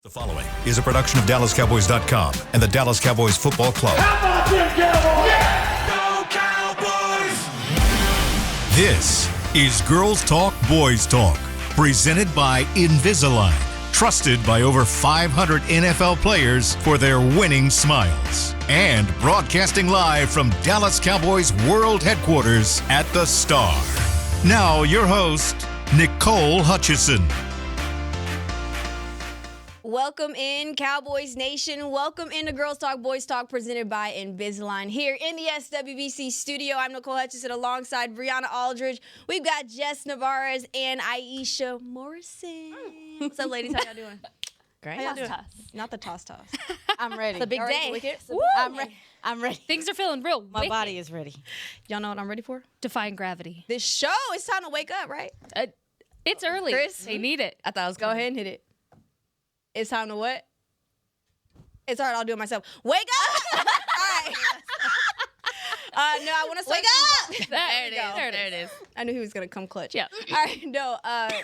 The following is a production of DallasCowboys.com and the Dallas Cowboys Football Club. How about them Cowboys? Yeah! Go Cowboys! This is Girls Talk, Boys Talk, presented by Invisalign, trusted by over 500 NFL players for their winning smiles. And broadcasting live from Dallas Cowboys World Headquarters at the Star. Now your host, Nicole Hutchison. Welcome in, Cowboys Nation. Welcome into Girls Talk, Boys Talk, presented by Invisalign. Here in the SWBC studio, I'm Nicole Hutchison alongside Brianna Aldridge. We've got Jess Navarez and Aisha Morrison. What's up, ladies? How y'all doing? Great. How y'all doing? Toss. Not the toss. I'm ready. It's a big day. Woo! I'm ready. Things are feeling real My wicked. body is ready. Y'all know what I'm ready for? Defying gravity. This show, it's time to wake up, right? It's early. Chris? They need it. I thought I was Go ahead and hit it. It's time to what? It's all right, I'll do it myself. Wake up! All right. No, I want to wake up. There it is. I knew he was gonna come clutch. Yeah. All right. No.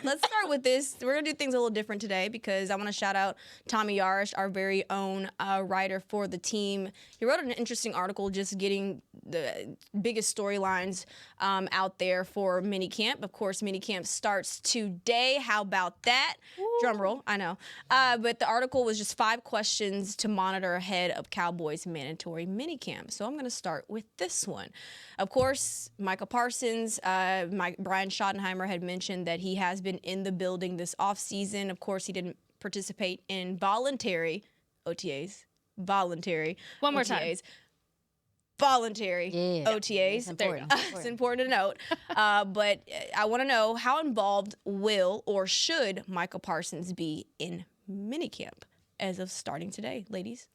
Let's start with this. We're gonna do things a little different today because I want to shout out Tommy Yarish, our very own writer for the team. He wrote an interesting article, just getting the biggest storylines out there for minicamp. Of course, minicamp starts today. How about that? Woo. Drum roll. I know. But the article was just 5 questions to monitor ahead of Cowboys mandatory minicamp. So I'm gonna start with this one. Of course, Micah Parsons, Brian Schottenheimer had mentioned that he has been in the building this offseason. Of course, he didn't participate in voluntary OTAs. Voluntary. One more OTAs. time. Voluntary OTAs. It's important. It's important to note. But I want to know, how involved will or should Micah Parsons be in minicamp as of starting today, ladies?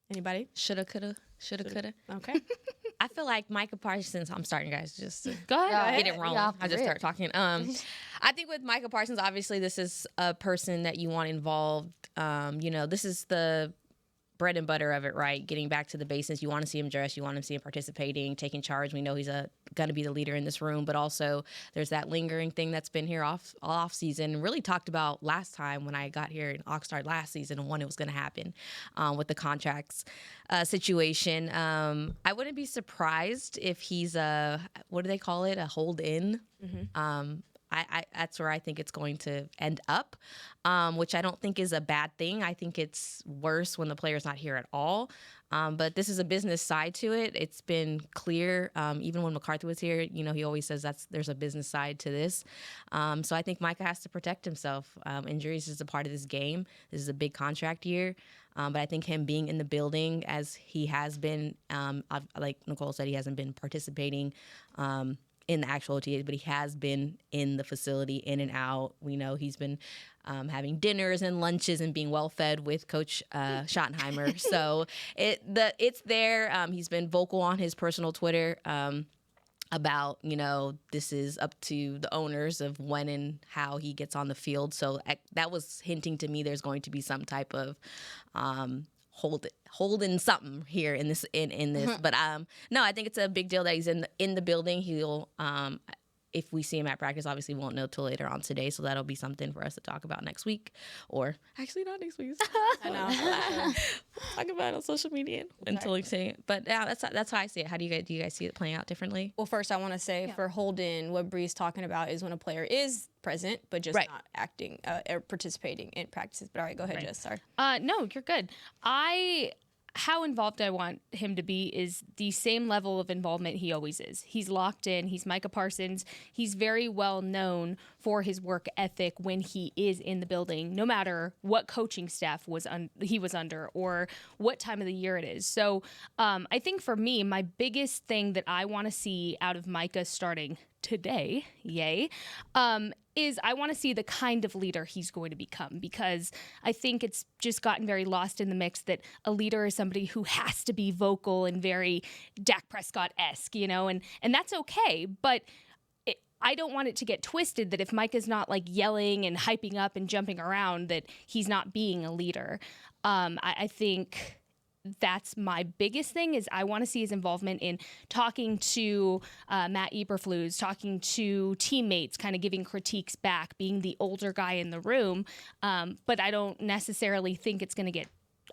Anybody? Shoulda, coulda. Okay. I feel like Micah Parsons, I'm starting, guys, just to Go ahead. get it wrong. I just start talking. I think with Micah Parsons, obviously, this is a person that you want involved. This is the bread and butter of it, right? Getting back to the basics. You want to see him dress. You want to see him participating, taking charge. We know he's going to be the leader in this room, but also there's that lingering thing that's been here all off season and really talked about last time when I got here in Oxnard last season and when it was going to happen with the contracts situation. I wouldn't be surprised if he's what do they call it? A hold in. Mm-hmm. That's where I think it's going to end up, which I don't think is a bad thing. I think it's worse when the player's not here at all. But this is a business side to it. It's been clear, even when McCarthy was here, he always says there's a business side to this. So I think Micah has to protect himself. Injuries is a part of this game. This is a big contract year. But I think him being in the building as he has been, like Nicole said, he hasn't been participating in the actual OTAs, but he has been in the facility, in and out. We know he's been having dinners and lunches and being well fed with Coach Schottenheimer. So it's there. He's been vocal on his personal Twitter about, this is up to the owners of when and how he gets on the field. So that was hinting to me there's going to be some type of holding something here in this but no, I think it's a big deal that he's in the building. He'll if we see him at practice, obviously we won't know till later on today, so that'll be something for us to talk about next week, or actually not next week. I know. Talk about it on social media until we see it. But yeah, that's how I see it. How do you guys see it playing out differently? Well, first I want to say for hold-in, what Bree's talking about is when a player is present but just not acting or participating in practices. But all right, go ahead, Jess. Sorry. No, you're good. How involved I want him to be is the same level of involvement he always is. He's locked in. He's Micah Parsons. He's very well known for his work ethic when he is in the building, no matter what coaching staff he was under or what time of the year it is. So I think for me, my biggest thing that I want to see out of Micah starting today, is I want to see the kind of leader he's going to become, because I think it's just gotten very lost in the mix that a leader is somebody who has to be vocal and very Dak Prescott-esque, and that's okay, but I don't want it to get twisted that if Micah's not like yelling and hyping up and jumping around that he's not being a leader. I think that's my biggest thing is I want to see his involvement in talking to Matt Eberflus, talking to teammates, kind of giving critiques back, being the older guy in the room. But I don't necessarily think it's going to get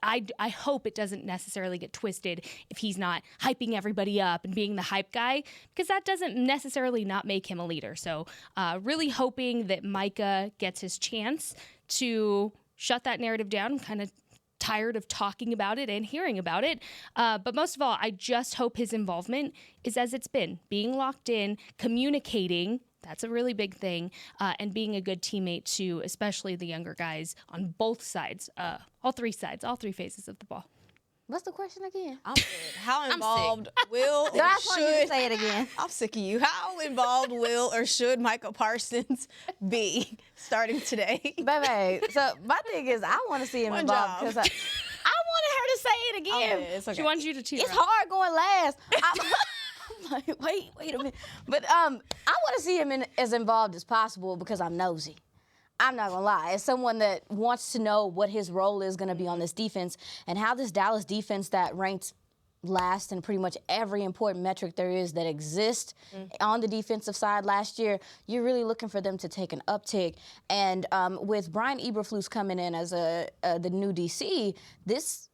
I hope it doesn't necessarily get twisted if he's not hyping everybody up and being the hype guy, because that doesn't necessarily not make him a leader. So really hoping that Micah gets his chance to shut that narrative down. I'm kind of tired of talking about it and hearing about it. But most of all, I just hope his involvement is as it's been, being locked in, communicating. That's a really big thing, and being a good teammate to especially the younger guys on both sides, all three phases of the ball. What's the question again? I'm good. How involved will or That's why you should say it again. I'm sick of you. How involved will or should Micah Parsons be starting today? Baby, so my thing is I want to see him One involved job. because I wanted her to say it again. Okay, it's okay. She wants you to cheer. It's hard going last. I'm like, wait a minute. But I want to see him as involved as possible because I'm nosy. I'm not gonna lie. As someone that wants to know what his role is gonna be on this defense and how this Dallas defense that ranked last in pretty much every important metric there is that exists on the defensive side last year, you're really looking for them to take an uptick. And with Brian Eberflus coming in as the new DC, this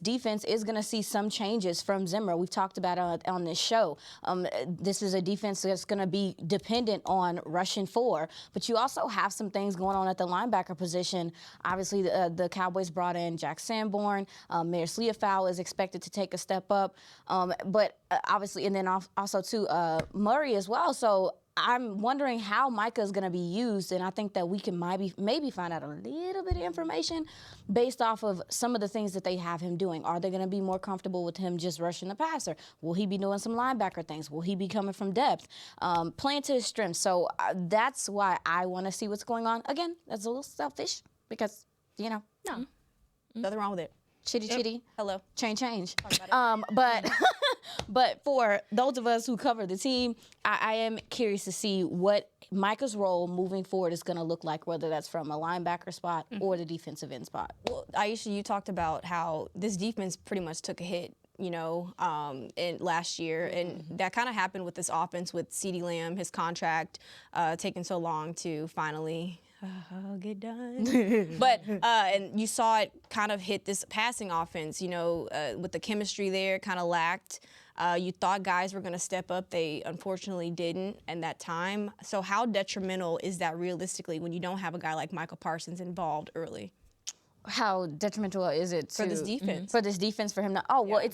defense is going to see some changes from Zimmer. We've talked about it on this show. This is a defense that's going to be dependent on rushing four, but you also have some things going on at the linebacker position. Obviously, the Cowboys brought in Jack Sanborn. Maris Leofau is expected to take a step up, but obviously, and then also too Murray as well. So I'm wondering how Micah is going to be used, and I think that we can maybe find out a little bit of information based off of some of the things that they have him doing. Are they going to be more comfortable with him just rushing the passer? Will he be doing some linebacker things? Will he be coming from depth, playing to his strengths? So that's why I want to see what's going on. Again, that's a little selfish because, no. Nothing wrong with it. Chitty. Hello. Change. But for those of us who cover the team, I am curious to see what Micah's role moving forward is going to look like, whether that's from a linebacker spot or the defensive end spot. Well, Aisha, you talked about how this defense pretty much took a hit, in last year. And that kind of happened with this offense with CeeDee Lamb, his contract taking so long to finally get done. But and you saw it kind of hit this passing offense, with the chemistry there, kind of lacked. You thought guys were going to step up. They unfortunately didn't in that time. So how detrimental is that realistically when you don't have a guy like Micah Parsons involved early? How detrimental is it For this defense? For this defense, for him to,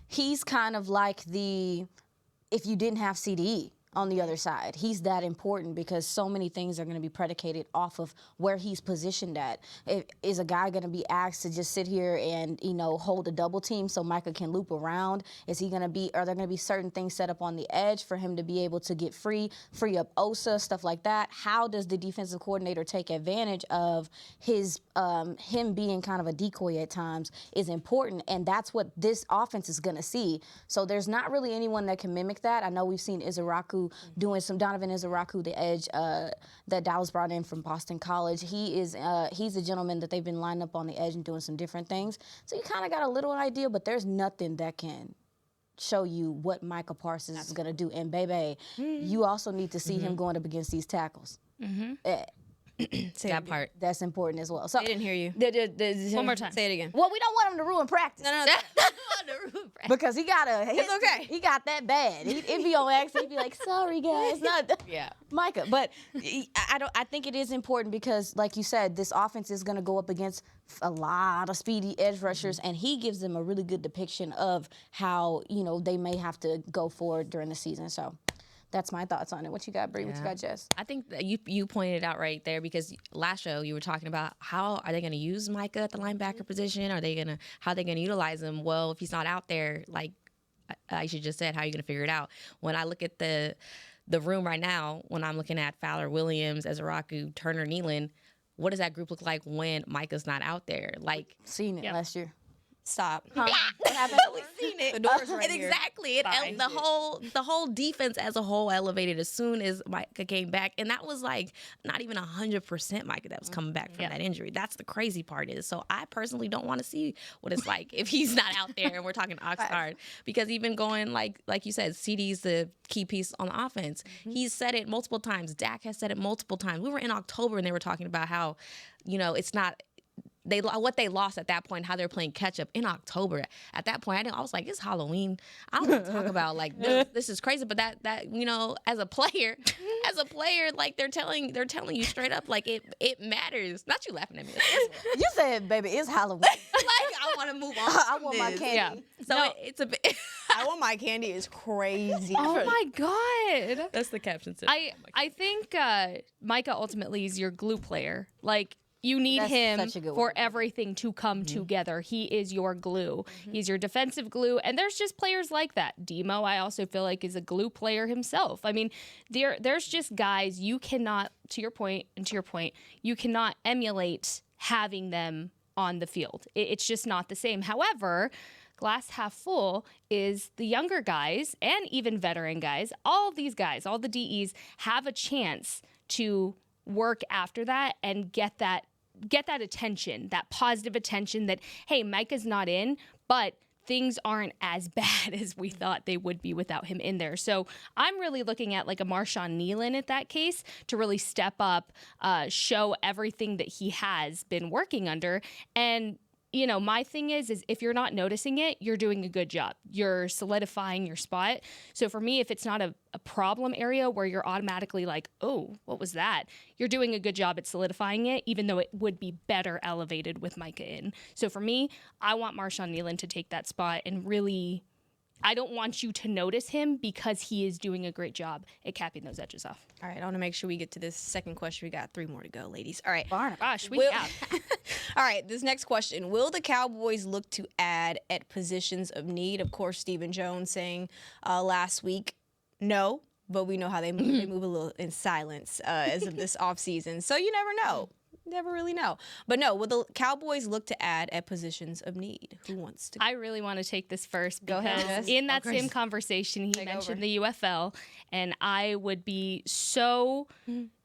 he's kind of like if you didn't have CDE on the other side. He's that important because so many things are going to be predicated off of where he's positioned at. Is a guy going to be asked to just sit here and, hold a double team so Micah can loop around? Are there going to be certain things set up on the edge for him to be able to get free up Osa, stuff like that? How does the defensive coordinator take advantage of his him being kind of a decoy at times is important, and that's what this offense is going to see. So there's not really anyone that can mimic that. I know we've seen Donovan Izaraku, the edge that Dallas brought in from Boston College. He's a gentleman that they've been lining up on the edge and doing some different things. So you kind of got a little idea, but there's nothing that can show you what Micah Parsons is going to do. And, baby, you also need to see him going up against these tackles. That part. That's important as well. So I didn't hear you. One more time. Say it again. Well, we don't want him to ruin practice. No. Because he got It's okay. He got that bad. He'd be on accident. He'd be like, "Sorry, guys, not Yeah. Micah." But I think it is important because, like you said, this offense is going to go up against a lot of speedy edge rushers, and he gives them a really good depiction of how they may have to go forward during the season. So that's my thoughts on it. What you got, Bree? What you got, Jess? I think that you pointed it out right there because last show you were talking about how are they going to use Micah at the linebacker position? How are they going to utilize him? Well, if he's not out there, like Aisha just said, how are you going to figure it out? When I look at the room right now, when I'm looking at Fowler, Williams, Ezaraku, Turner, Nealon, what does that group look like when Micah's not out there? Like Seen it last year. Stop. What happened? We've seen it. The door's right And here. exactly. The whole defense as a whole elevated as soon as Micah came back. And that was like not even 100% Micah that was coming back from that injury. That's the crazy part is. So I personally don't want to see what it's like if he's not out there and we're talking Oxnard. Because even going like you said, CD's the key piece on the offense. He's said it multiple times. Dak has said it multiple times. We were in October and they were talking about how, it's not what they lost at that point, how they're playing catch up in October. At that point, I was like, it's Halloween. I don't want to talk about like this is crazy. But that as a player, like they're telling you straight up, like it matters. Not you laughing at me. You said, baby, it's Halloween. Like I want to move on. I want my candy. Yeah. So it's a bit. I want my candy is crazy. Oh my God. That's the caption. I think Micah ultimately is your glue player. Like, you need That's him such a good for word. everything to come together. He is your glue. He's your defensive glue. And there's just players like that. Demo, I also feel like, is a glue player himself. I mean, there's just guys you cannot, to your point, you cannot emulate having them on the field. It's just not the same. However, glass half full is the younger guys and even veteran guys, all of these guys, all the DEs have a chance to work after that and get that attention, that positive attention that, hey, Micah's not in, but things aren't as bad as we thought they would be without him in there. So I'm really looking at like a Marshawn Nealon at that case to really step up, show everything that he has been working under. And my thing is if you're not noticing it, you're doing a good job. You're solidifying your spot. So for me, if it's not a problem area where you're automatically like, oh, what was that? You're doing a good job at solidifying it, even though it would be better elevated with Micah in. So for me, I want Marshawn Nealon to take that spot and really, I don't want you to notice him because he is doing a great job at capping those edges off. All right, I want to make sure we get to this second question. We got 3 more to go, ladies. All right. Gosh, we Will- have. All right, this next question. Will the Cowboys look to add at positions of need? Of course, Stephen Jones saying last week, no, but we know how they move. They move a little in silence as of this offseason. So you never know. Never really know. But no, will the Cowboys look to add at positions of need? Who wants to? I really want to take this first Go because ahead, Jess. in that same conversation, he mentioned the UFL, and I would be so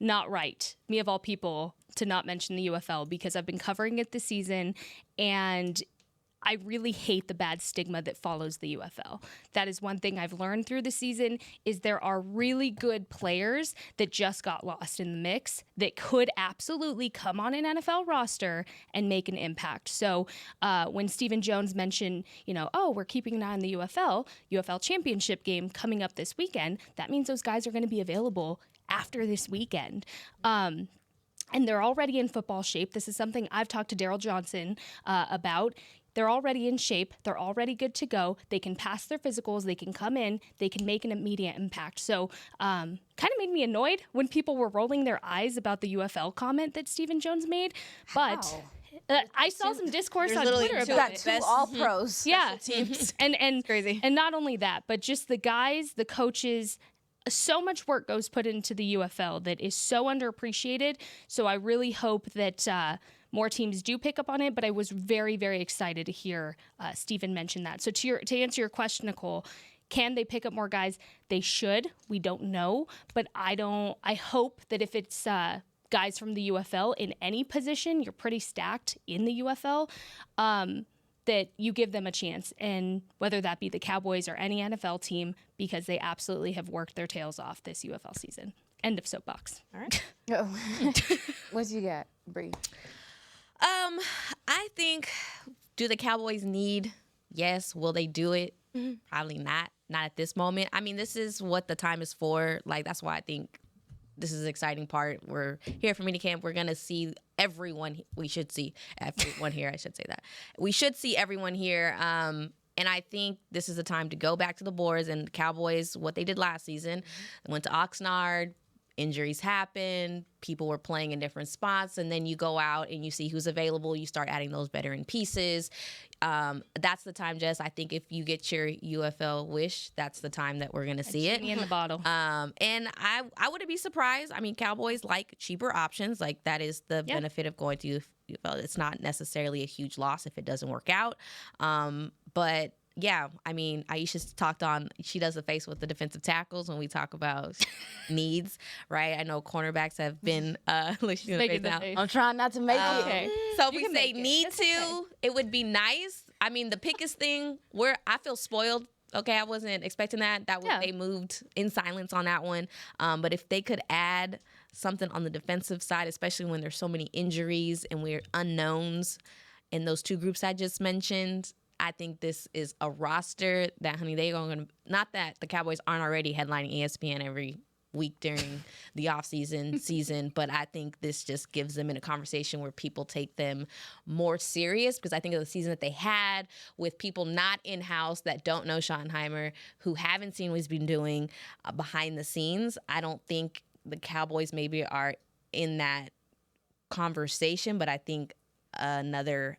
not right, me of all people, to not mention the UFL because I've been covering it this season, and I really hate the bad stigma that follows the UFL. That is one thing I've learned through the season is there are really good players that just got lost in the mix that could absolutely come on an NFL roster and make an impact. So when Stephen Jones mentioned, we're keeping an eye on the UFL championship game coming up this weekend, that means those guys are going to be available after this weekend. And they're already in football shape. This is something I've talked to Daryl Johnson about. They're already in shape. They're already good to go. They can pass their physicals. They can come in. They can make an immediate impact. So kind of made me annoyed when people were rolling their eyes about the UFL comment that Stephen Jones made. But I saw some discourse on Twitter about got it. two all-pros. Yeah. teams. And Crazy. And not only that, but just the guys, the coaches, so much work goes put into the UFL that is so underappreciated. So I really hope that more teams do pick up on it, but I was very, very excited to hear Stephen mention that. So to answer your question, Nicole, can they pick up more guys? They should. We don't know, but I hope that if it's guys from the UFL in any position, you're pretty stacked in the UFL, that you give them a chance, and whether that be the Cowboys or any NFL team, because they absolutely have worked their tails off this UFL season. End of soapbox. All right. What you got, Bree? I think, do the Cowboys need? Yes. Will they do it? Probably not. Not at this moment. I mean, this is what the time is for. Like, that's why I think this is the exciting part. We're here for minicamp. We're going to see everyone. We should see everyone here. I should say that. We should see everyone here. And I think this is the time to go back to the boards and Cowboys, what they did last season. They went to Oxnard. injuries happen, people were playing in different spots, and then you go out and you see who's available. You start adding those veteran pieces. That's the time, Jess. I think if you get your UFL wish, that's the time that we're going to see it. Genie in the bottle. And I wouldn't be surprised. I mean, Cowboys like cheaper options. Like, that is the benefit of going to UFL. It's not necessarily a huge loss if it doesn't work out. But yeah, I mean, Aisha talked on, she does the face with the defensive tackles when we talk about needs, right? I know cornerbacks have been, look, she's gonna face now. I'm trying not to make it. Okay. So if we say need to, it would be nice. I mean, the Pickens thing, I feel spoiled. Okay, I wasn't expecting that. They moved in silence on that one. But if they could add something on the defensive side, especially when there's so many injuries and we're unknowns in those two groups I just mentioned, I think this is a roster that, honey, they're going to, not that the Cowboys aren't already headlining ESPN every week during the offseason season, but I think this just gives them in a conversation where people take them more serious, because I think of the season that they had with people not in-house that don't know Schottenheimer, who haven't seen what he's been doing behind the scenes. I don't think the Cowboys maybe are in that conversation, but I think another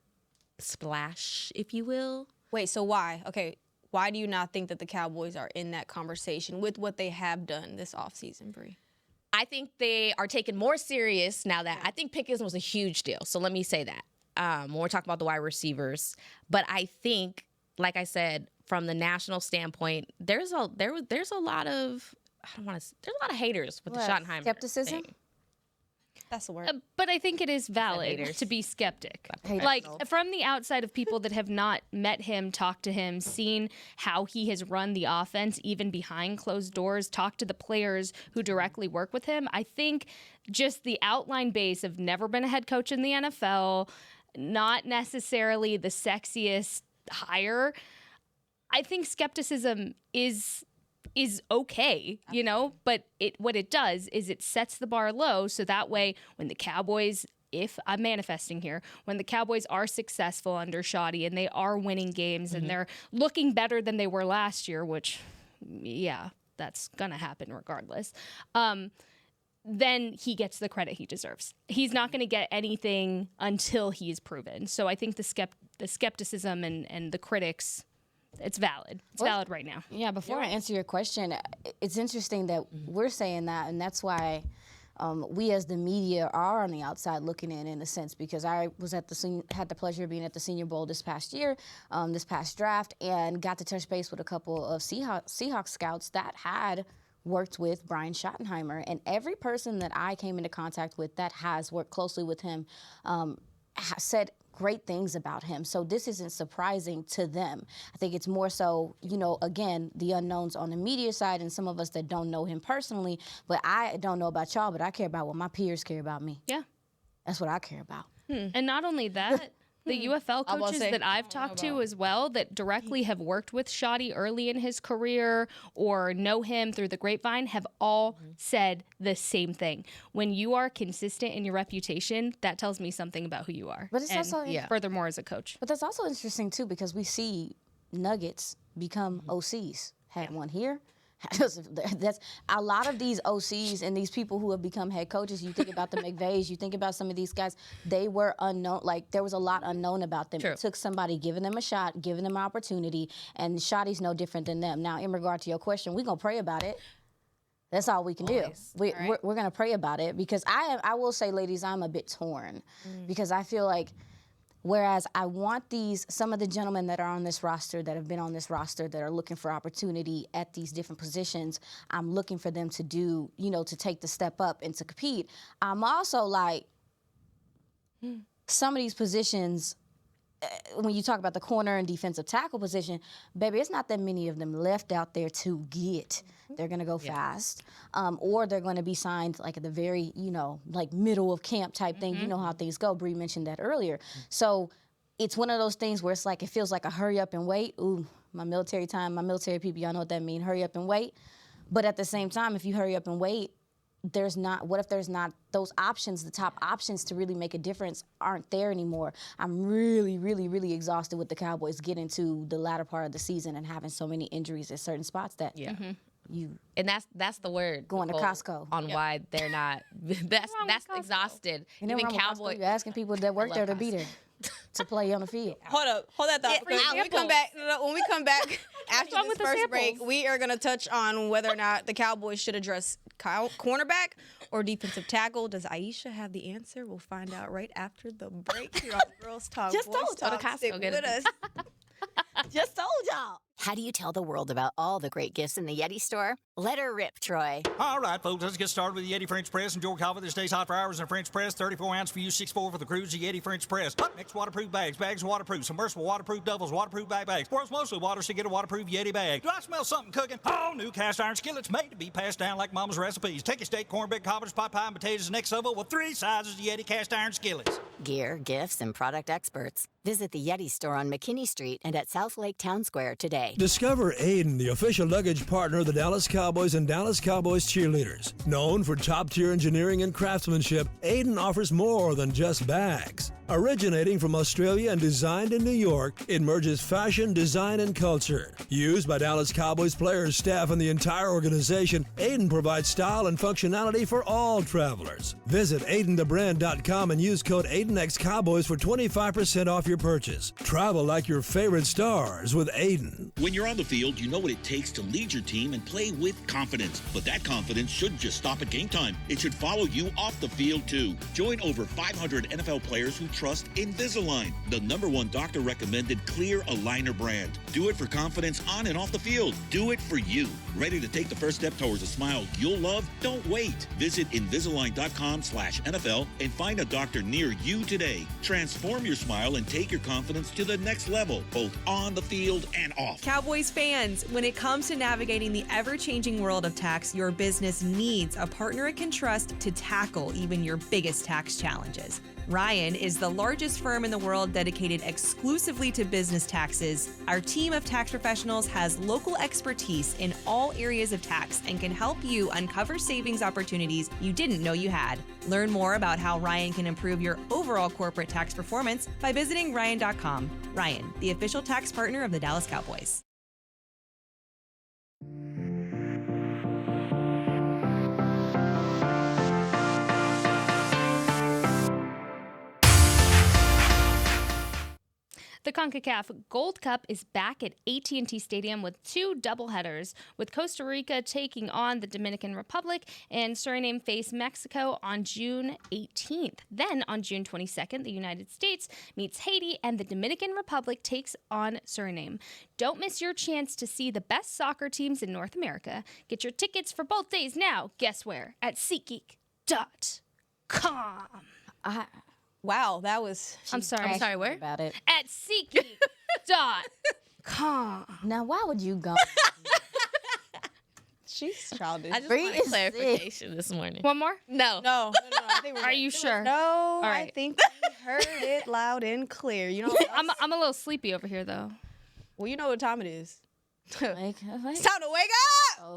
splash, if you will. Wait, so why? Okay, why do you not think that the Cowboys are in that conversation with what they have done this offseason, Bree? I think they are taken more serious now that I think Pickens was a huge deal. So let me say that. When we're talking about the wide receivers. But I think, like I said, from the national standpoint, there's a lot of there's a lot of haters with the Schottenheimer skepticism? thing. That's the word. But I think it is valid to be skeptic. Like, from the outside of people that have not met him, talked to him, seen how he has run the offense, even behind closed doors, talked to the players who directly work with him, I think just the outline base of never been a head coach in the NFL, not necessarily the sexiest hire, I think skepticism is okay, you know, but what it does is it sets the bar low, so that way when the Cowboys, if I'm manifesting here, when the Cowboys are successful under Schotty and they are winning games and they're looking better than they were last year, which, yeah, that's gonna happen regardless, then he gets the credit he deserves. He's not going to get anything until he's proven. So I think the skepticism and the critics, it's valid. It's valid right now. Yeah, before I answer your question, it's interesting that we're saying that, and that's why we as the media are on the outside looking in a sense, because I was had the pleasure of being at the Senior Bowl this past year, this past draft, and got to touch base with a couple of Seahawks scouts that had worked with Brian Schottenheimer, and every person that I came into contact with that has worked closely with him said great things about him. So this isn't surprising to them. I think it's more so, you know, again, the unknowns on the media side and some of us that don't know him personally, but I don't know about y'all, but I care about what my peers care about me. Yeah. That's what I care about. And not only that, the UFL coaches that I've talked to as well that directly have worked with Schotty early in his career or know him through the grapevine have all said the same thing. When you are consistent in your reputation, that tells me something about who you are. But it's also furthermore as a coach. But that's also interesting too, because we see Nuggets become OCs. Had one here. That's a lot of these OCs and these people who have become head coaches. You think about the McVays, you think about some of these guys, they were unknown. Like, there was a lot unknown about them. True. It took somebody giving them a shot, giving them an opportunity, and Schotty's no different than them. Now, in regard to your question, we're going to pray about it. That's all we can do. We're going to pray about it, because I will say, ladies, I'm a bit torn, because I feel like, whereas I want some of the gentlemen that are on this roster, that have been on this roster, that are looking for opportunity at these different positions, I'm looking for them to do, you know, to take the step up and to compete. I'm also like, some of these positions, when you talk about the corner and defensive tackle position, baby, it's not that many of them left out there to get. They're going to go fast, or they're going to be signed like at the very, you know, like middle of camp type thing. You know how things go. Bree mentioned that earlier. So it's one of those things where it's like, it feels like a hurry up and wait. Ooh, my military time, my military people, y'all know what that means, hurry up and wait. But at the same time, if you hurry up and wait, what if there's not those options, the top options to really make a difference aren't there anymore? I'm really, really, really exhausted with the Cowboys getting to the latter part of the season and having so many injuries at certain spots that And that's the word. Going to Nicole, Costco. on why they're not. That's exhausted. And Even then Cowboys. You're asking people that work there to be there to play on the field. Hold that thought. Because when we come back, after wrong this with the first break, samples? we are going to touch on whether or not the Cowboys should address cornerback or defensive tackle. Does Aisha have the answer? We'll find out right after the break here on Girls Talk. Just Boys told y'all Talk. to Costco, Stick get with it. us. Just told y'all. How do you tell the world about all the great gifts in the Yeti store? Let her rip, Troy. All right, folks, let's get started with the Yeti French Press. Enjoy coffee that stays hot for hours in a French press. 34 ounce for you, 6'4" for the cruise. The Yeti French Press. Hot mix waterproof bags. Bags waterproof. Submersible waterproof doubles. Waterproof backpacks. World's mostly water, so get a waterproof Yeti bag. Do I smell something cooking? Oh, new cast iron skillets made to be passed down like mama's recipes. Take a steak, cornbread, cobbler's pot pie, and potatoes next level with 3 sizes of Yeti cast iron skillets. Gear, gifts, and product experts. Visit the Yeti store on McKinney Street and at South Lake Town Square today. Discover Aiden, the official luggage partner of the Dallas Cowboys and Dallas Cowboys cheerleaders. Known for top-tier engineering and craftsmanship, Aiden offers more than just bags. Originating from Australia and designed in New York, it merges fashion, design, and culture. Used by Dallas Cowboys players, staff, and the entire organization, Aiden provides style and functionality for all travelers. Visit AidenTheBrand.com and use code AidenXCowboys for 25% off your purchase. Travel like your favorite stars with Aiden. When you're on the field, you know what it takes to lead your team and play with confidence. But that confidence shouldn't just stop at game time. It should follow you off the field, too. Join over 500 NFL players who trust Invisalign, the #1 doctor-recommended clear aligner brand. Do it for confidence on and off the field. Do it for you. Ready to take the first step towards a smile you'll love? Don't wait. Visit Invisalign.com/NFL and find a doctor near you today. Transform your smile and take your confidence to the next level, both on the field and off. Cowboys fans, when it comes to navigating the ever-changing world of tax, your business needs a partner it can trust to tackle even your biggest tax challenges. Ryan is the largest firm in the world dedicated exclusively to business taxes. Our team of tax professionals has local expertise in all areas of tax and can help you uncover savings opportunities you didn't know you had. Learn more about how Ryan can improve your overall corporate tax performance by visiting Ryan.com. Ryan, the official tax partner of the Dallas Cowboys. The CONCACAF Gold Cup is back at AT&T Stadium with 2 doubleheaders, with Costa Rica taking on the Dominican Republic and Suriname face Mexico on June 18th. Then on June 22nd, the United States meets Haiti and the Dominican Republic takes on Suriname. Don't miss your chance to see the best soccer teams in North America. Get your tickets for both days now. Guess where? At SeatGeek.com. Wow, that was... I'm sorry, where? About it. At SeatGeek.com. Now, why would you go? She's childish. I just Bree wanted is clarification this morning. One more? No. No. I think we're Are good. you sure? No, All I right. think we heard it loud and clear. You know what else? I'm a little sleepy over here, though. Well, you know what time it is. Like, It's time to wake up! oh.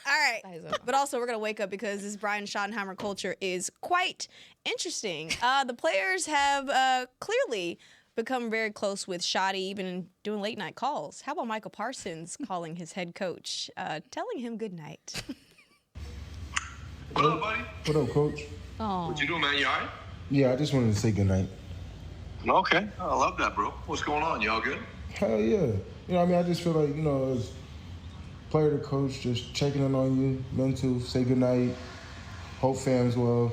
All right. But also, we're going to wake up because this Brian Schottenheimer culture is quite interesting. The players have clearly become very close with Shotty, even doing late night calls. How about Micah Parsons calling his head coach, telling him good night? What up, buddy? What up, Coach? Oh. What you doing, man? You all right? Yeah, I just wanted to say goodnight. Okay. I love that, bro. What's going on? Y'all good? Hell yeah. You know what I mean? I just feel like, as player to coach, just checking in on you, mental, say goodnight, hope fans well,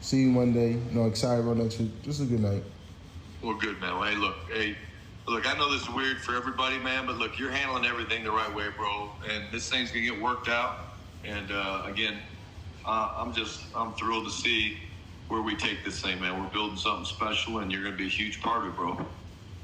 see you Monday, excited about next week. Just a good night. Well, good, man. Well, hey, look, I know this is weird for everybody, man, but look, you're handling everything the right way, bro, and this thing's going to get worked out. And, again, I'm thrilled to see where we take this thing, man. We're building something special, and you're going to be a huge part of it, bro.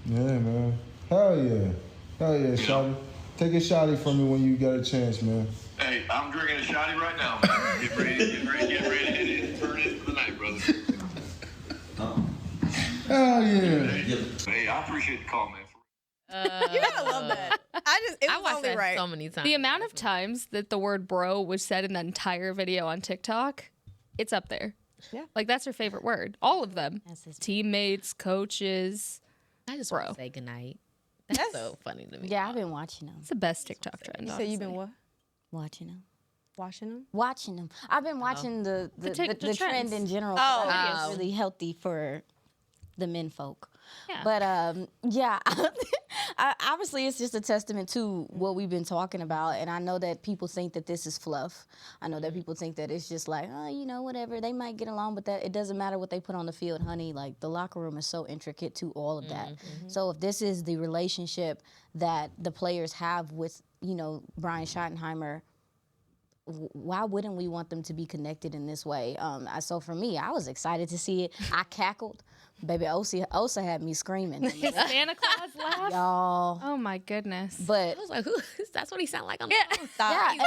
Yeah, man. Hell yeah. Hell yeah, Shotty. Take a shotty from me when you get a chance, man. Hey, I'm drinking a shotty right now, man. Get ready to hit it and turn it for the night, brother. Hell yeah. Hey, I appreciate the call, man. You gotta love that. It was watched only that right. so many times. The amount of times that the word bro was said in that entire video on TikTok, it's up there. Yeah. Like, that's her favorite word. All of them. That's his- Teammates, coaches. I just Bro. want to say goodnight. That's so funny to me. Yeah, I've been watching them. It's the best TikTok trend. You say you've been honestly. what? Watching them. Watching them? I've been watching the trend trends. in general. Oh, It's really healthy for the men folk. Yeah. But obviously it's just a testament to what we've been talking about. And I know that people think that this is fluff. I know that people think that it's just like, whatever. They might get along, but that it doesn't matter what they put on the field, honey. Like the locker room is so intricate to all of that. So if this is the relationship that the players have with, Brian Schottenheimer, why wouldn't we want them to be connected in this way? So for me, I was excited to see it. I cackled. Baby, Osa had me screaming. His Santa Claus laugh? Y'all. Oh, my goodness. But I was like, that's what he sound like on the phone. yeah,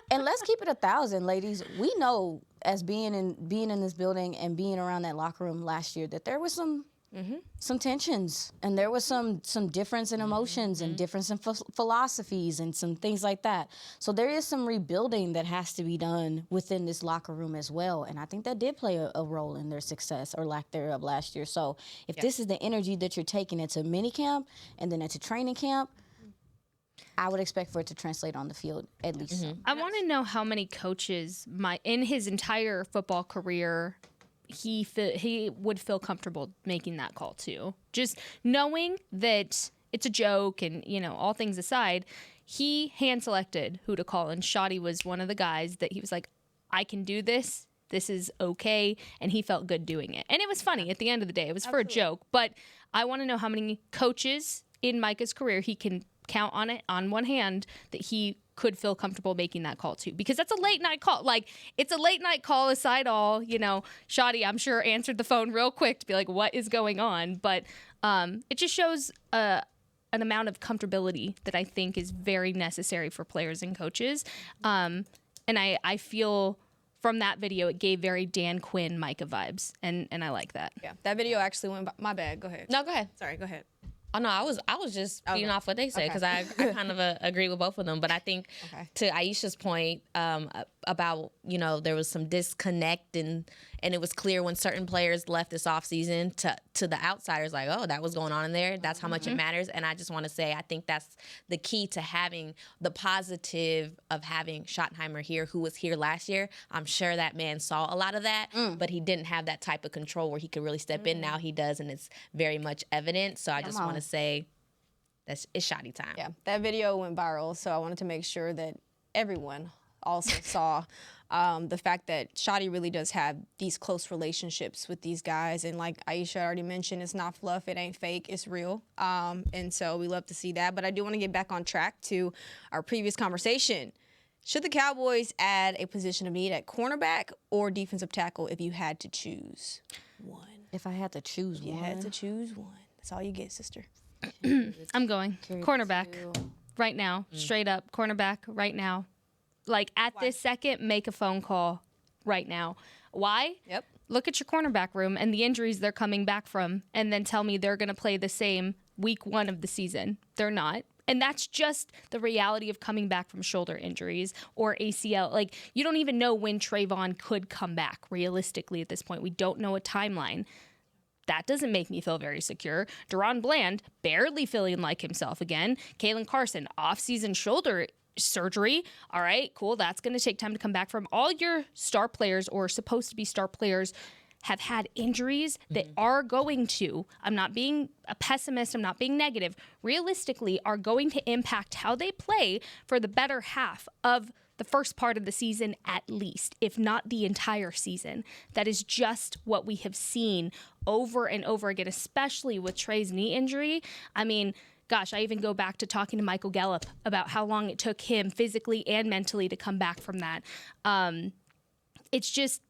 and let's keep it 1,000, ladies. We know as being in this building and being around that locker room last year that there was some tensions, and there was some difference in emotions and difference in philosophies and some things like that. So there is some rebuilding that has to be done within this locker room as well, and I think that did play a role in their success or lack thereof last year. So if this is the energy that you're taking into minicamp and then into training camp, I would expect for it to translate on the field at least. I want to know how many coaches in his entire football career he would feel comfortable making that call too. Just knowing that it's a joke and, all things aside, he hand selected who to call, and Shotty was one of the guys that he was like, I can do this. This is okay. And he felt good doing it. And it was funny at the end of the day. It was for a joke. But I want to know how many coaches in Micah's career he can count on it on one hand that he could feel comfortable making that call too, because that's a late night call. Like, it's a late night call aside all, Shotty, I'm sure, answered the phone real quick to be like, what is going on? But it just shows an amount of comfortability that I think is very necessary for players and coaches. And I feel from that video, it gave very Dan Quinn Micah vibes. And I like that. Yeah, that video actually went by. My bad. Go ahead. No, go ahead. Sorry, go ahead. Oh, no, I was just feeding off what they said because I kind of agree with both of them. But I think to Aisha's point about, there was some disconnect and it was clear when certain players left this offseason to the outsiders, like, oh, that was going on in there. That's how much it matters. And I just want to say, I think that's the key to having the positive of having Schottenheimer here, who was here last year. I'm sure that man saw a lot of that, but he didn't have that type of control where he could really step in. Now he does, and it's very much evident. So I just want to say it's Shotty time. Yeah, that video went viral, so I wanted to make sure that everyone also saw the fact that Shotty really does have these close relationships with these guys. And like Aisha already mentioned, it's not fluff, it ain't fake, it's real. And so we love to see that. But I do want to get back on track to our previous conversation. Should the Cowboys add a position of need at cornerback or defensive tackle if you had to choose one? If I had to choose one. You had to choose one. That's all you get, sister. I'm going cornerback right now, straight up cornerback right now. Like at this second, make a phone call right now. Why? Yep. Look at your cornerback room and the injuries they're coming back from, and then tell me they're going to play the same week 1 of the season. They're not. And that's just the reality of coming back from shoulder injuries or ACL. Like, you don't even know when Trayvon could come back realistically at this point. We don't know a timeline. That doesn't make me feel very secure. Deron Bland, barely feeling like himself again. Kalen Carson, off-season shoulder surgery. All right, cool. That's going to take time to come back from. All your star players, or supposed to be star players, have had injuries that are going to, I'm not being a pessimist, I'm not being negative, realistically are going to impact how they play for the better half of the first part of the season at least, if not the entire season. That is just what we have seen over and over again, especially with Trey's knee injury. I mean, gosh, I even go back to talking to Michael Gallup about how long it took him physically and mentally to come back from that. It's just,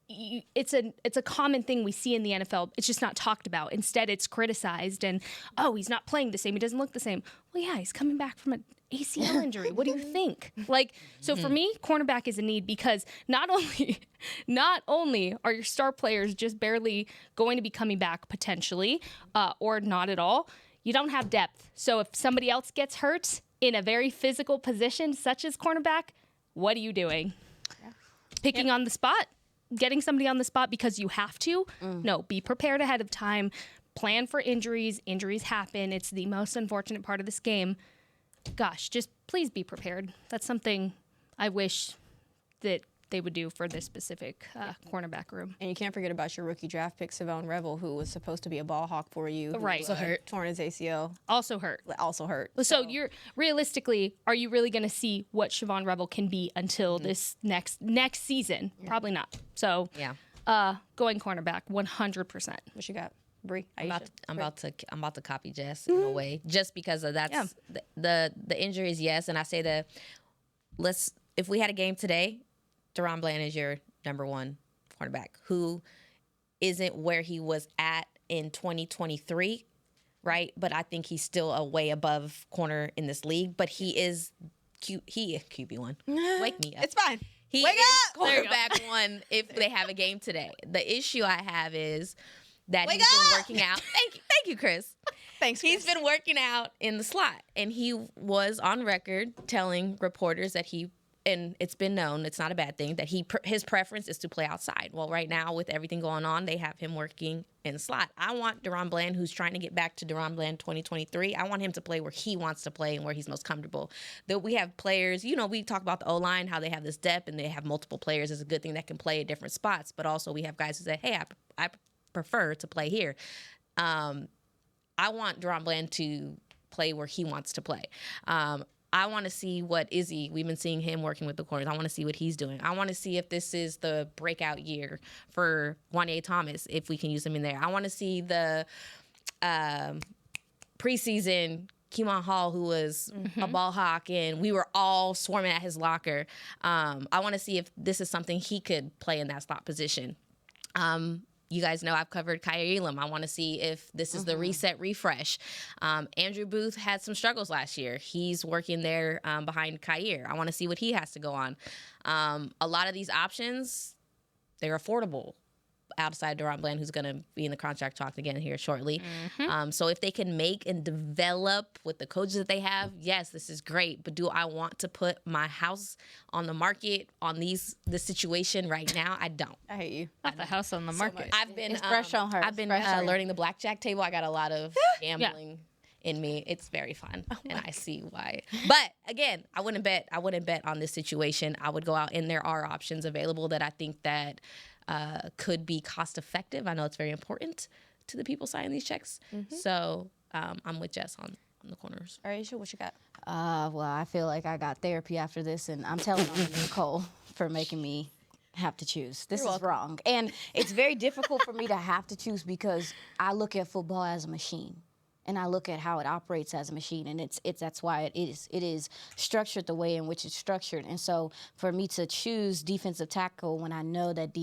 it's a common thing we see in the NFL. It's just not talked about. Instead, it's criticized and, oh, he's not playing the same. He doesn't look the same. Well, yeah, he's coming back from an ACL injury. What do you think? So for me, cornerback is a need because not only are your star players just barely going to be coming back potentially, or not at all, you don't have depth. So if somebody else gets hurt in a very physical position, such as cornerback, what are you doing? Yeah. Picking on the spot? Getting somebody on the spot because you have to? No, be prepared ahead of time. Plan for injuries. Injuries happen. It's the most unfortunate part of this game. Gosh, just please be prepared. That's something I wish that they would do for this specific cornerback room. And you can't forget about your rookie draft pick, Savone Revel, who was supposed to be a ball hawk for you. Right. Also hurt. Torn his ACL. Also hurt. So you're realistically, are you really going to see what Siobhan Rebel can be until this next season? Yeah. Probably not. So going cornerback 100%. What you got? Bree, I'm about to copy Jess in a way, just because of that's the injuries. Yes, and I say that if we had a game today, Deron Bland is your number one cornerback who isn't where he was at in 2023, right? But I think he's still a way above corner in this league. But he is QB1. Wake me up. It's fine. He Wake is up! quarterback one if they have a game today. The issue I have is that he's been working out. Thank you, Chris. Thanks, Chris. He's been working out in the slot, and he was on record telling reporters that and it's been known, it's not a bad thing, that his preference is to play outside. Well, right now, with everything going on, they have him working in the slot. I want Deron Bland, who's trying to get back to Deron Bland 2023, I want him to play where he wants to play and where he's most comfortable. Though we have players, we talk about the O-line, how they have this depth and they have multiple players is a good thing that can play at different spots. But also we have guys who say, hey, I prefer to play here. I want Deron Bland to play where he wants to play. I want to see what Izzy, we've been seeing him working with the corners. I want to see what he's doing. I want to see if this is the breakout year for Wanye Thomas, if we can use him in there. I want to see the preseason Keemon Hall, who was a ball hawk, and we were all swarming at his locker. I want to see if this is something he could play in that slot position. You guys know I've covered Kyer Elam. I want to see if this is the reset refresh. Andrew Booth had some struggles last year. He's working there behind Kyer. I want to see what he has to go on. A lot of these options, they're affordable outside Deron Bland, who's going to be in the contract talk again here shortly. So if they can make and develop with the coaches that they have, yes, this is great. But do I want to put my house on the market on this situation right now? I don't. I hate you. Not the house on the market. I've been It's fresh on her. I've been learning the blackjack table. I got a lot of gambling in me. It's very fun, and I see why. But again, I wouldn't bet on this situation. I would go out, and there are options available that I think that could be cost effective. I know it's very important to the people signing these checks. So I'm with Jess on the corners. All right, Aisha, what you got? Well, I feel like I got therapy after this, and I'm telling on Nicole for making me have to choose. This is wrong. And it's very difficult for me to have to choose because I look at football as a machine. And I look at how it operates as a machine, and that's why it is structured the way in which it's structured. And so for me to choose defensive tackle when I know that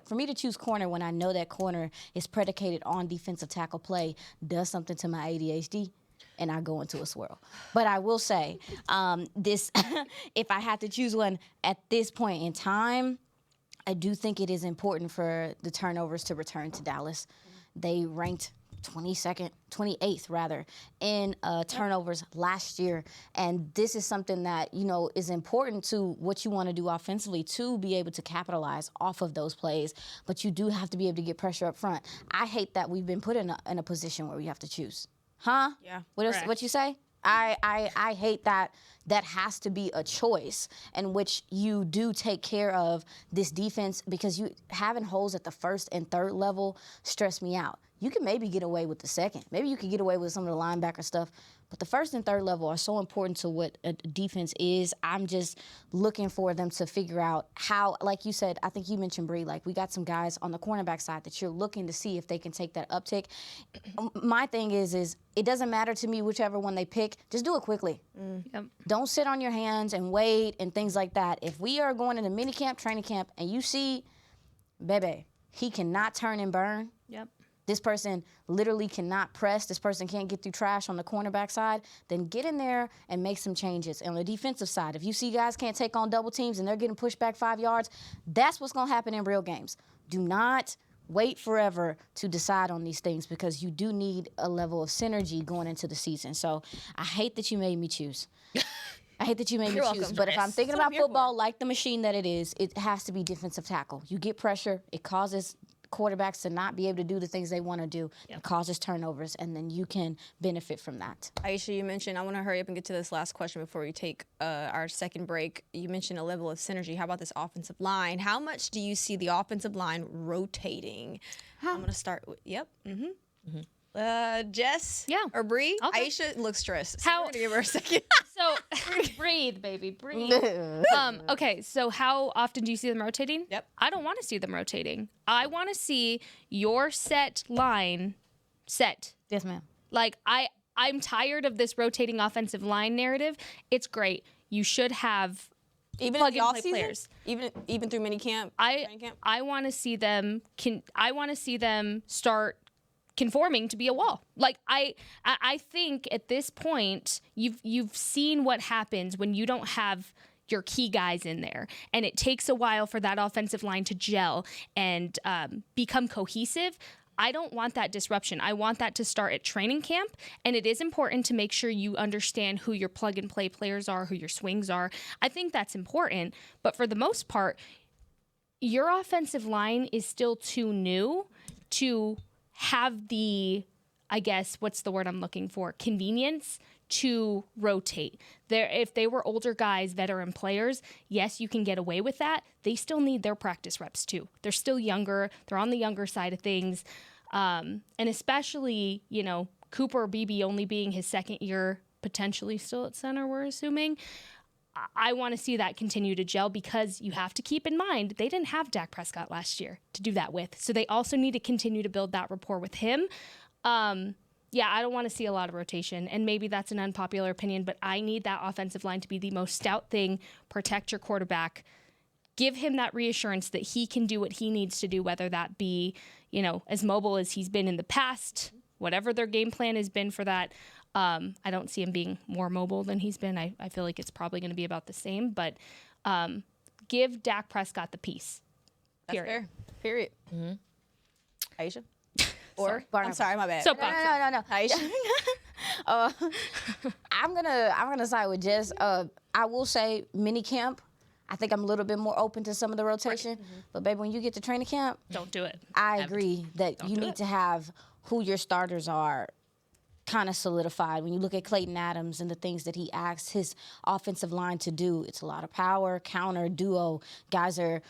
for me to choose corner when I know that corner is predicated on defensive tackle play does something to my ADHD, and I go into a swirl. But I will say, if I had to choose one at this point in time, I do think it is important for the turnovers to return to Dallas. They ranked 28th rather, in turnovers last year. And this is something that, is important to what you want to do offensively to be able to capitalize off of those plays. But you do have to be able to get pressure up front. I hate that we've been put in a position where we have to choose. Huh? Yeah. What you say? I hate that has to be a choice in which you do take care of this defense, because you having holes at the first and third level stress me out. You can maybe get away with the second. Maybe you could get away with some of the linebacker stuff. But the first and third level are so important to what a defense is. I'm just looking for them to figure out how, like you said, I think you mentioned, Bree, like we got some guys on the cornerback side that you're looking to see if they can take that uptick. My thing is it doesn't matter to me whichever one they pick. Just do it quickly. Yep. Don't sit on your hands and wait and things like that. If we are going into minicamp, training camp, and you see, baby, he cannot turn and burn. Yep. This person literally cannot press. This person can't get through trash on the cornerback side. Then get in there and make some changes. And on the defensive side, if you see guys can't take on double teams and they're getting pushed back 5 yards, that's what's going to happen in real games. Do not wait forever to decide on these things, because you do need a level of synergy going into the season. So I hate that you made me choose. I hate that you made me choose. But if I'm thinking about football like the machine that it is, it has to be defensive tackle. You get pressure. It causes quarterbacks to not be able to do the things they want to do. It causes turnovers, and then you can benefit from that. Aisha, you mentioned, I want to hurry up and get to this last question before we take our second break. You mentioned a level of synergy. How about this offensive line? How much do you see the offensive line rotating? I'm going to start with, Jess or Bree? Okay. Aisha looks stressed. So we're going to give her a second. So breathe, baby, breathe. Okay, so how often do you see them rotating? Yep. I don't want to see them rotating. I want to see your set line set. Yes, ma'am. Like, I'm tired of this rotating offensive line narrative. It's great. You should have even plug in and the play off-season? players. Even through minicamp? I want to see them. I want to see them start conforming to be a wall. Like I think at this point you've seen what happens when you don't have your key guys in there, and it takes a while for that offensive line to gel and become cohesive. I don't want that disruption. I want that to start at training camp, and it is important to make sure you understand who your plug and play players are, who your swings are. I think that's important, but for the most part, your offensive line is still too new to have the, I guess, what's the word I'm looking for? Convenience to rotate. If they were older guys, veteran players, yes, you can get away with that. They still need their practice reps too. They're still younger. They're on the younger side of things. And especially, Cooper or BB only being his second year, potentially still at center, we're assuming. I want to see that continue to gel, because you have to keep in mind they didn't have Dak Prescott last year to do that with. So they also need to continue to build that rapport with him. I don't want to see a lot of rotation, and maybe that's an unpopular opinion, but I need that offensive line to be the most stout thing. Protect your quarterback. Give him that reassurance that he can do what he needs to do, whether that be, as mobile as he's been in the past, whatever their game plan has been for that. I don't see him being more mobile than he's been. I feel like it's probably going to be about the same, but give Dak Prescott the piece. Period. That's fair. Period. Mm-hmm. Aisha? Or I'm sorry, my bad. No. Aisha. I'm gonna side with Jess. I will say minicamp. I think I'm a little bit more open to some of the rotation. Right. Mm-hmm. But baby, when you get to training camp, don't do it. I agree that you need to have who your starters are kind of solidified. When you look at Clayton Adams and the things that he asks his offensive line to do, it's a lot of power, counter, duo. Guys are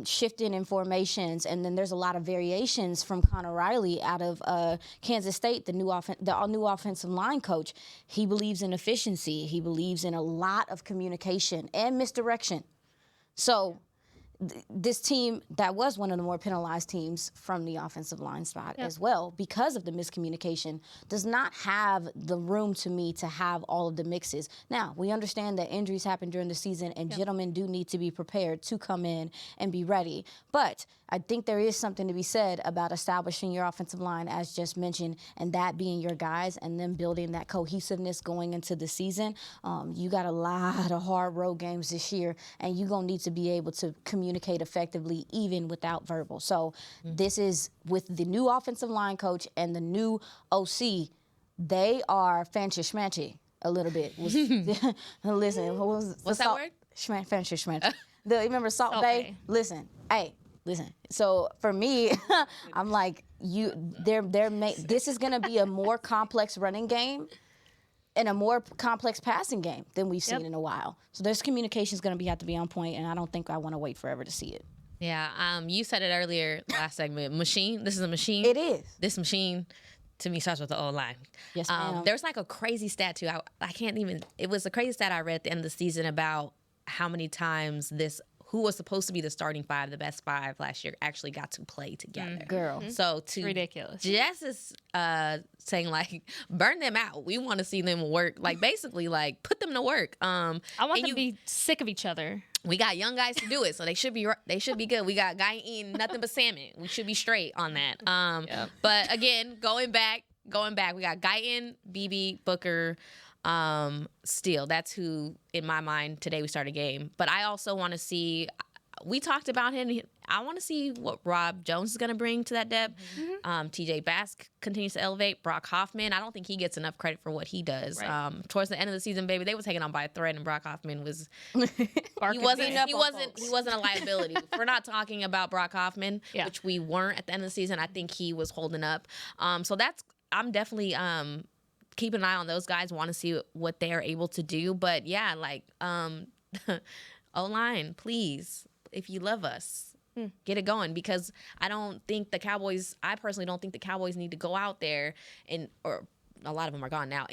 shifting in formations, and then there's a lot of variations from Connor Riley out of Kansas State, the new offensive line coach. He believes in efficiency. He believes in a lot of communication and misdirection. So this team, that was one of the more penalized teams from the offensive line spot as well, because of the miscommunication, does not have the room to me to have all of the mixes. Now, we understand that injuries happen during the season, and gentlemen do need to be prepared to come in and be ready. But I think there is something to be said about establishing your offensive line, as just mentioned, and that being your guys, and then building that cohesiveness going into the season. You got a lot of hard road games this year, and you're going to need to be able to communicate effectively even without verbal. So this is with the new offensive line coach and the new OC, they are fancy schmancy a little bit. Listen, what's that word? Fancy schmancy. Remember Salt Bay? Listen. So for me, I'm like, this is going to be a more complex running game and a more complex passing game than we've seen in a while. So there's communication is going to have to be on point, and I don't think I want to wait forever to see it. Yeah, you said it earlier last segment. Machine. This is a machine. It is. This machine, to me, starts with the O-line. Yes, ma'am. There's like a crazy stat too. I can't even. It was a crazy stat I read at the end of the season about how many times who was supposed to be the starting five, the best five last year, actually got to play together. Girl. So ridiculous. Jess is saying, like, burn them out. We want to see them work. Like, basically, like, put them to work. I want them to be sick of each other. We got young guys to do it, so they should be good. We got guy eating nothing but salmon. We should be straight on that. But again, going back, we got Guyton, BB, Booker, Steele. That's who, in my mind, today we start a game. But I also want to see. We talked about him. I want to see what Rob Jones is going to bring to that depth. TJ Bass continues to elevate. Brock Hoffman, I don't think he gets enough credit for what he does. Right. Towards the end of the season, baby, they was hanging on by a thread, and Brock Hoffman was he Barking wasn't beat. he wasn't a liability. If we're not talking about Brock Hoffman, which we weren't at the end of the season. I think he was holding up. So I'm definitely keeping an eye on those guys. Want to see what they are able to do. But yeah, like O-line, please, if you love us, get it going, because I personally don't think the Cowboys need to go out there or a lot of them are gone now,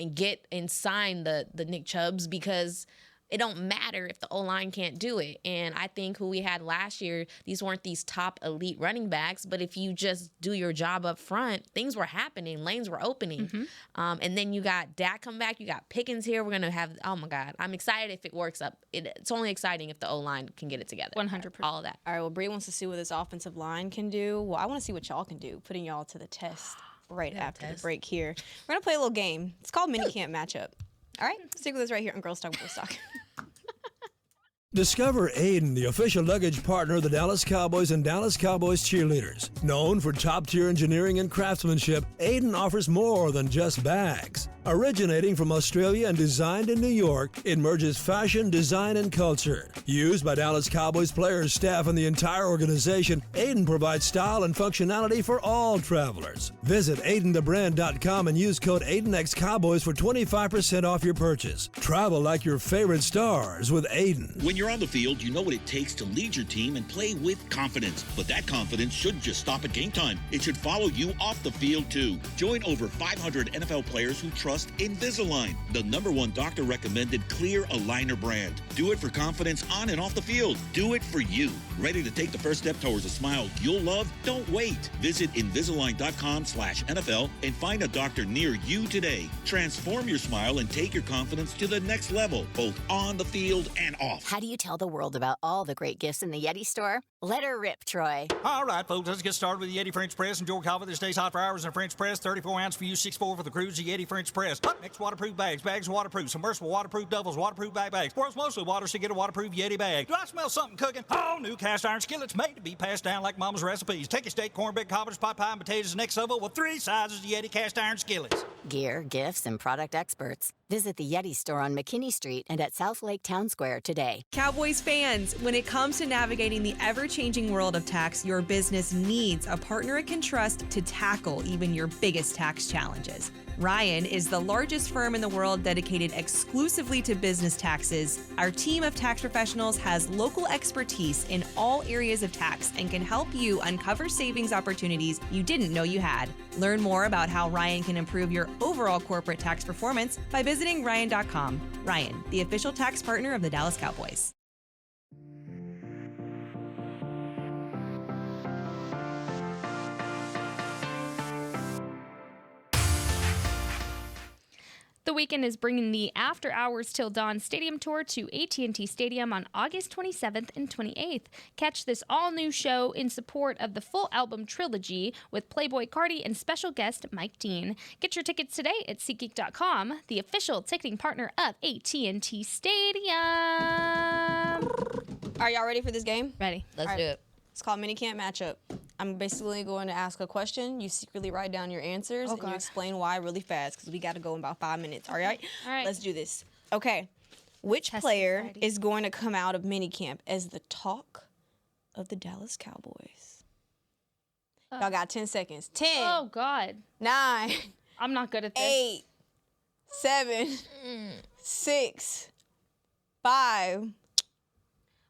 and sign the Nick Chubbs, because it don't matter if the O-line can't do it. And I think who we had last year, these weren't these top elite running backs, but if you just do your job up front, things were happening, lanes were opening. And then you got Dak come back, you got Pickens here. We're going to have, oh my God, I'm excited if it works up. It's only exciting if the O-line can get it together. 100%. All of that. All right, well, Bree wants to see what this offensive line can do. Well, I want to see what y'all can do, putting y'all to the test right after the break here. We're going to play a little game. It's called minicamp matchup. All right, stick with us right here on Girls Talk Boys Talk. Discover Aiden, the official luggage partner of the Dallas Cowboys and Dallas Cowboys cheerleaders. Known for top-tier engineering and craftsmanship, Aiden offers more than just bags. Originating from Australia and designed in New York, it merges fashion, design, and culture. Used by Dallas Cowboys players, staff, and the entire organization, Aiden provides style and functionality for all travelers. Visit AidenTheBrand.com and use code AidenXCowboys for 25% off your purchase. Travel like your favorite stars with Aiden. When you're on the field, you know what it takes to lead your team and play with confidence. But that confidence shouldn't just stop at game time. It should follow you off the field, too. Join over 500 NFL players who trust Invisalign, the #1 doctor-recommended clear aligner brand. Do it for confidence on and off the field. Do it for you. Ready to take the first step towards a smile you'll love? Don't wait. Visit Invisalign.com/NFL and find a doctor near you today. Transform your smile and take your confidence to the next level, both on the field and off. How do you tell the world about all the great gifts in the Yeti store? Let her rip, Troy. All right, folks, let's get started with the Yeti French Press. Enjoy coffee that stays hot for hours in a French press. 34 ounce for you, 6'4" for the crews. The Yeti French Press. Next, waterproof bags. Bags waterproof. Submersible waterproof doubles. Waterproof bags. World's mostly water, so get a waterproof Yeti bag. Do I smell something cooking? Oh, new cast iron skillets made to be passed down like Mama's recipes. Take a steak, cornbread, cobbler's pot pie, and potatoes next level with 3 sizes of Yeti cast iron skillets. Gear, gifts, and product experts. Visit the Yeti store on McKinney Street and at South Lake Town Square today. Cowboys fans, when it comes to navigating the ever-changing world of tax, your business needs a partner it can trust to tackle even your biggest tax challenges. Ryan is the largest firm in the world dedicated exclusively to business taxes. Our team of tax professionals has local expertise in all areas of tax and can help you uncover savings opportunities you didn't know you had. Learn more about how Ryan can improve your overall corporate tax performance by visiting Ryan.com. Ryan, the official tax partner of the Dallas Cowboys. The weekend is bringing the After Hours Till Dawn Stadium Tour to AT&T Stadium on August 27th and 28th. Catch this all-new show in support of the full album trilogy with Playboy Cardi and special guest Mike Dean. Get your tickets today at SeatGeek.com, the official ticketing partner of AT&T Stadium. Are y'all ready for this game? Ready. Let's do it. It's called minicamp matchup. I'm basically going to ask a question. You secretly write down your answers and you explain why really fast because we got to go in about 5 minutes. All right? All right. Let's do this. Okay. Which player is going to come out of minicamp as the talk of the Dallas Cowboys? Y'all got 10 seconds. 10. Oh, God. 9. I'm not good at this. 8. 7. 6. 5.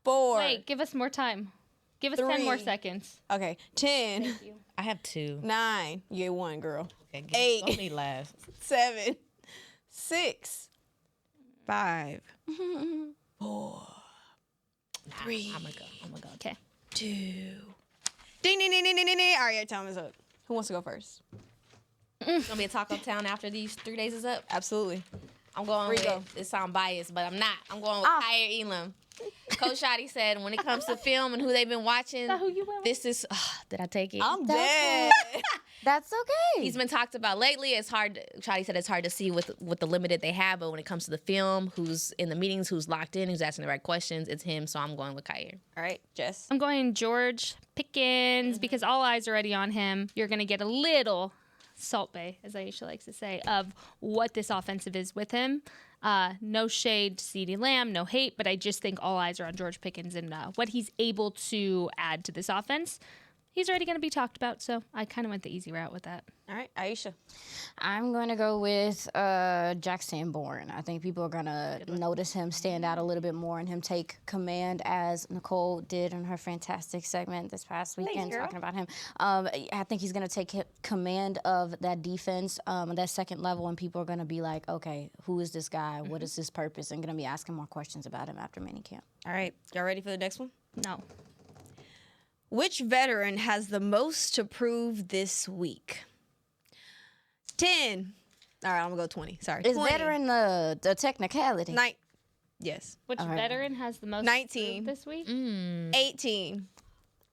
4. Wait, give us more time. Give us 3. 10 more seconds. Okay. 10. Thank you. I have 2. 9. You get 1, girl. Okay, 8. Don't be last. 7. 6. 5. 4. 3. I'm gonna go. Okay. 2. Ding, ding, ding, ding, ding, ding. All right, your time is up. Who wants to go first? It's gonna be a talk uptown after these 3 days is up. Absolutely. I'm going with, it sound biased, but I'm not. I'm going with Kyer Elam. Coach Shotty said when it comes to film and who they've been watching, Is that who you went with? this is, did I take it? I'm dead. That's okay. He's been talked about lately. It's hard. Charlie said it's hard to see with the limited they have, but when it comes to the film, who's in the meetings, who's locked in, who's asking the right questions, it's him. So I'm going with Kyer. All right, Jess. I'm going George Pickens because all eyes are already on him. You're going to get a little Salt Bay, as Aisha likes to say, of what this offensive is with him. No shade to CeeDee Lamb, no hate, but I just think all eyes are on George Pickens and what he's able to add to this offense. He's already going to be talked about, so I kind of went the easy route with that. All right, Aisha. I'm going to go with Jack Sanborn. I think people are going to notice him stand out a little bit more and him take command as Nicole did in her fantastic segment this past weekend talking about him. I think he's going to take command of that defense, that second level, and people are going to be like, okay, who is this guy? What is his purpose? And going to be asking more questions about him after minicamp. All right, y'all ready for the next one? No. Which veteran has the most to prove this week? 10. All right, I'm going to go 20. Sorry. Is 20. veteran the technicality? Yes. Which veteran has the most 19 this week? 18.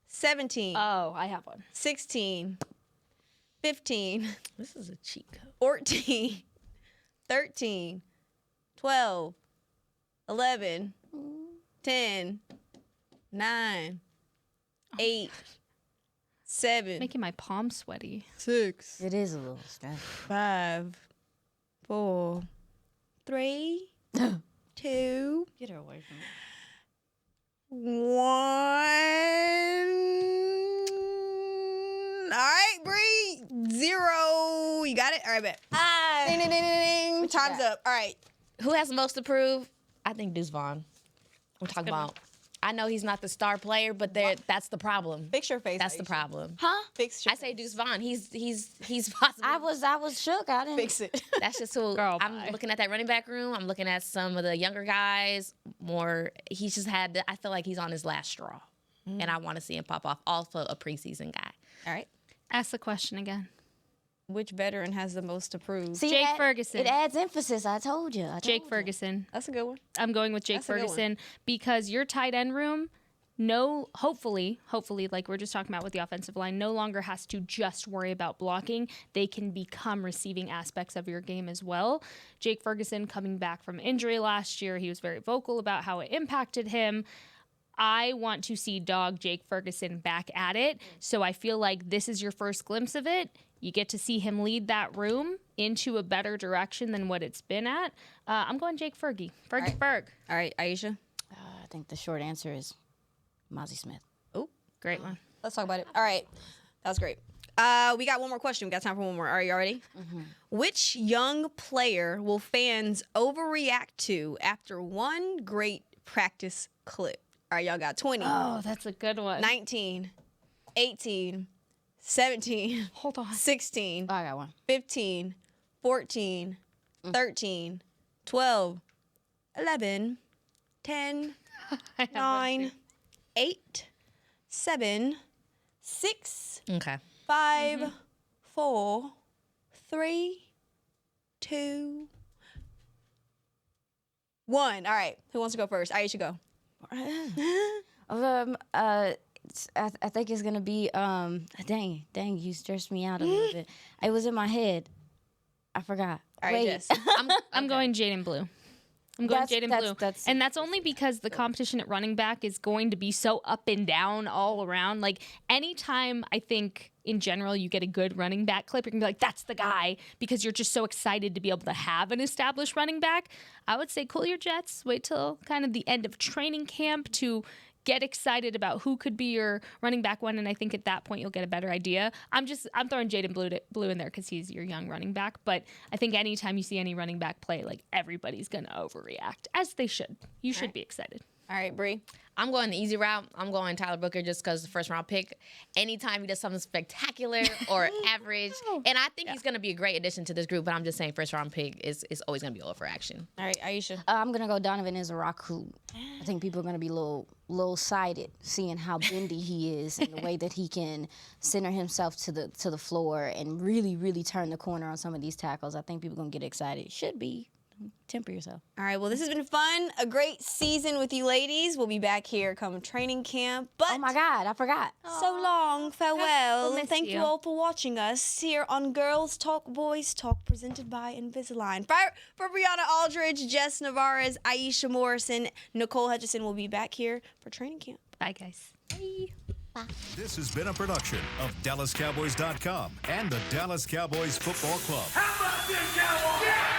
17. Oh, I have one. 16. 15. This is a cheat code. 14. 13. 12. 11. 10. 9. 8, 7. Making my palms sweaty. 6. It is a little stressful. 5, 4, 3, 2. Get her away from me. 1. All right, Bree. 0. You got it? All right, bet. Ding, ding, ding, ding, ding. Time's up. All right. Who has the most to prove? I think Deuce Vaughn. We're talking about. I know he's not the star player, but that's the problem. Fix your face. That's the problem. Huh? Fix your I say Deuce Vaughn. He's possible. I was shook. I didn't Fix it. That's just who I'm looking at that running back room. I'm looking at some of the younger guys. He's just had. I feel like he's on his last straw, and I want to see him pop off. Also a preseason guy. All right. Ask the question again. Which veteran has the most to prove? See, Jake Ferguson. It adds emphasis. I told you. Jake Ferguson. That's a good one. I'm going with Jake Ferguson because your tight end room, hopefully, like we're just talking about with the offensive line, no longer has to just worry about blocking. They can become receiving aspects of your game as well. Jake Ferguson coming back from injury last year, he was very vocal about how it impacted him. I want to see dog Jake Ferguson back at it. So I feel like this is your first glimpse of it. You get to see him lead that room into a better direction than what it's been at. I'm going Jake Fergie. Ferg. All right, Aisha. I think the short answer is Mozzie Smith. Oh, great one. Let's talk about it. All right. That was great. We got one more question. We got time for one more. Are you ready? Mm-hmm. Which young player will fans overreact to after one great practice clip? All right, y'all got 20. Oh, that's a good one. 19, 18, 17. Hold on. 16. Oh, I got one. 15, 14, 13, 12, 11, 10, 9, 8, 7, 6, Okay. 5, 4, 3, 2, 1. All right. Who wants to go first? Aisha, go. I think it's gonna be dang, you stressed me out a little bit. It was in my head. I forgot. All right, Jess. I'm going Jaden Blue. I'm going Jaden Blue. And that's only because the competition at running back is going to be so up and down all around. Like, anytime I think in general you get a good running back clip, you're going to be like, that's the guy, because you're just so excited to be able to have an established running back. I would say cool your jets. Wait till kind of the end of training camp to get excited about who could be your running back one, and I think at that point you'll get a better idea. I'm throwing Jaden Blue in there because he's your young running back, but I think anytime you see any running back play, like, everybody's going to overreact, as they should. You should be excited. All right, Bree. I'm going the easy route. I'm going Tyler Booker just because the first round pick. Anytime he does something spectacular or average, and I think he's going to be a great addition to this group, but I'm just saying first round pick is always going to be overaction. All right, Aisha. I'm going to go Donovan Izarok, who I think people are going to be a little sided seeing how bendy he is and the way that he can center himself to the floor and really, really turn the corner on some of these tackles. I think people are going to get excited. Should be temper yourself. All right, well, this has been fun. A great season with you ladies. We'll be back here come training camp. But Oh my God, I forgot. so long, farewell. We'll miss Thank you you. all for watching us here on Girls Talk, Boys Talk, presented by Invisalign. For Brianna Aldridge, Jess Navarez, Aisha Morrison, Nicole Hutchison will be back here for training camp. Bye, guys. This has been a production of DallasCowboys.com and the Dallas Cowboys Football Club. How about this, Cowboys? Yeah!